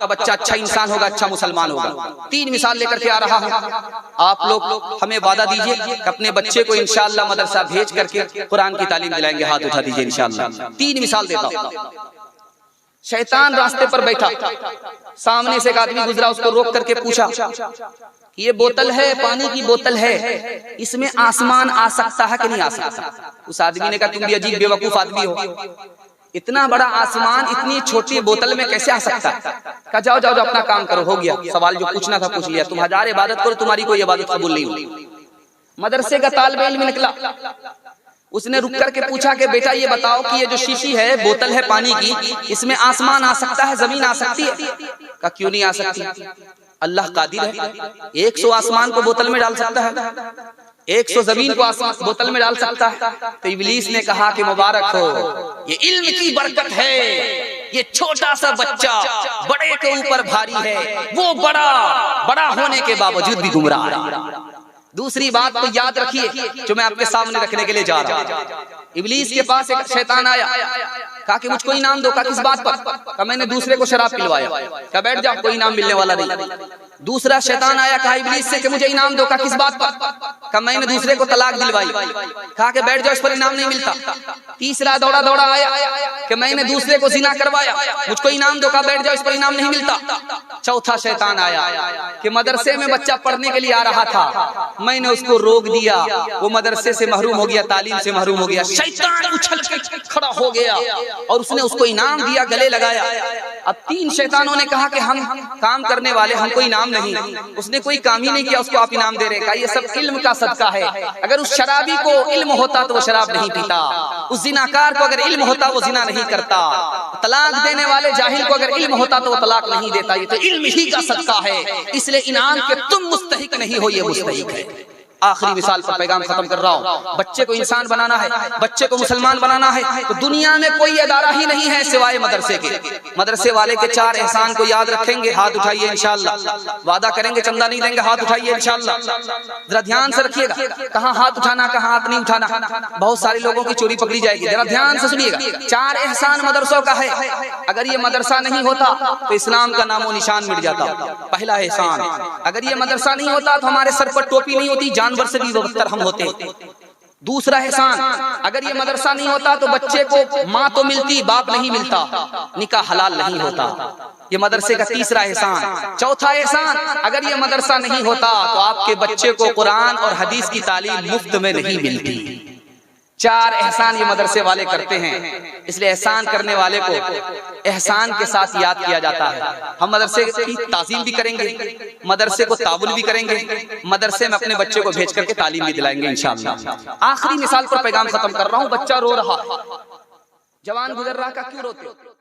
आपका बच्चा अच्छा इंसान होगा, अच्छा मुसलमान होगा। 3 मिसाल लेकर के आ रहा हूँ, आप लोग हमें वादा दीजिए कि अपने बच्चे को इंशाअल्लाह मदरसा भेज करके कुरान की तालीम दिलाएंगे। हाथ उठा दीजिए इंशाअल्लाह। 3 मिसाल देता हूँ। शैतान रास्ते पर बैठा, सामने से एक आदमी गुजरा, उसको रोक करके पूछा, ये बोतल है, पानी की बोतल है, इसमें आसमान आ सकता है कि नहीं आ सकता? उस आदमी ने कहा, तुम भी अजीब बेवकूफ आदमी हो, इतना बड़ा आसमान इतनी छोटी बोतल में कैसे आ सकता है? कहा जाओ जाओ जाओ अपना काम करो, हो गया, सवाल जो पूछना था पूछ लिया, तुम 1000 इबादत करो, तुम्हारी कोई इबादत कबूल नहीं हुई। मदरसे का तालिब इल्म निकला, उसने रुक करके पूछा कि बेटा ये बताओ कि ये जो शीशी है, बोतल है पानी की, इसमें आसमान आ सकता है, जमीन आ सकती है? कहा क्यों नहीं आ सकती, अल्लाह कादिर है, 100 आसमान को बोतल में डाल सकता है, 100 जमीन को बोतल में डाल सकता है। तो इब्लीस ने कहा कि मुबारक हो, ये इल्म की बरकत है, ये छोटा सा बच्चा बड़े के ऊपर भारी है, वो बड़ा होने के बावजूद भी गुमराह है। दूसरी बात तो याद रखिए जो मैं आपके सामने रखने के लिए जा रहा हूं। इब्लीस के पास एक शैतान आया, कहा कि मुझको इनाम दो। कहा किस बात पर? कहा मैंने दूसरे को शराब पिलवाया। कहा बैठ जाओ, कोई इनाम मिलने वाला नहीं। दूसरा शैतान आया, कहा इब्लीस से कि मुझे इनाम दो। कहा किस बात पर? कहा मैंने दूसरे को तलाक दिलवाई। कहा कि बैठ जाओ, इस पर इनाम नहीं मिलता। तीसरा दौड़ा दौड़ा आया कि मैंने दूसरे को जिना करवाया, मुझको इनाम दो। कहा बैठ जाओ, इस पर इनाम नहीं मिलता। चौथा शैतान आया कि मदरसे में बच्चा पढ़ने के लिए आ रहा था, मैंने उसको रोक दिया, वो मदरसे से महरूम हो गया, तालीम से महरूम हो गया। शैतान उछल के खड़ा हो गया और उसने उसको इनाम दिया, गले लगाया। अब 3 शैतानों ने कहा कि हम काम करने वाले, हमको इनाम नहीं, उसने कोई काम ही नहीं किया, उसको आप इनाम दे रहे हैं। ये सब इल्म का सदका है। अगर उस शराबी को इल्म होता तो वो शराब नहीं पीता, उस जिनाकार को अगर इल्म होता वो जिना नहीं करता, तलाक देने वाले जाहिल को अगर इल्म होता तो वो तलाक नहीं देता। ये तो इल्म ही का सदका है, इसलिए इनाम के तुम मुस्तहिक नहीं हो, ये मुस्तहिक है। आखिरी मिसाल पर पैगाम खत्म कर रहा हूँ। बच्चे को इंसान बनाना है, बच्चे को मुसलमान बनाना है, तो दुनिया में कोई अदारा ही नहीं है सिवाय मदरसे के। मदरसे वाले के 4 एहसान को याद रखेंगे, हाथ उठाइए इंशाअल्लाह। वादा करेंगे चंदा नहीं देंगे, हाथ उठाइए इंशाअल्लाह। जरा ध्यान से रखिएगा, कहाँ हाथ उठाना कहाँ हाथ नहीं उठाना, बहुत सारे लोगों की चोरी पकड़ी जाएगी। जरा ध्यान से सुनिएगा, 4 एहसान मदरसों का है। अगर ये मदरसा नहीं होता तो इस्लाम का नामो निशान मिट जाता। पहला एहसान, अगर ये मदरसा नहीं होता तो हमारे सर पर टोपी नहीं होती, जानवर से भी बदतर हम होते। दूसरा एहसान, अगर ये मदरसा नहीं होता तो बच्चे को माँ तो मिलती, बाप नहीं मिलता, निकाह हलाल नहीं होता। ये मदरसे का तीसरा एहसान। चौथा एहसान, अगर ये मदरसा नहीं होता तो आपके बच्चे को कुरान और हदीस की तालीम मुफ्त में नहीं मिलती। 4 एहसान ये मदरसे वाले करते हैं, इसलिए एहसान करने वाले को एहसान के साथ याद किया जाता है। हम मदरसे की ताज़ीम भी करेंगे, मदरसे को ताबुल भी करेंगे, मदरसे में अपने बच्चे को भेज करके तालीम भी दिलाएंगे इंशाअल्लाह। आखिरी मिसाल पर पैगाम खत्म कर रहा हूँ। बच्चा रो रहा है, जवान गुजर रहा, का क्यों रोते हो?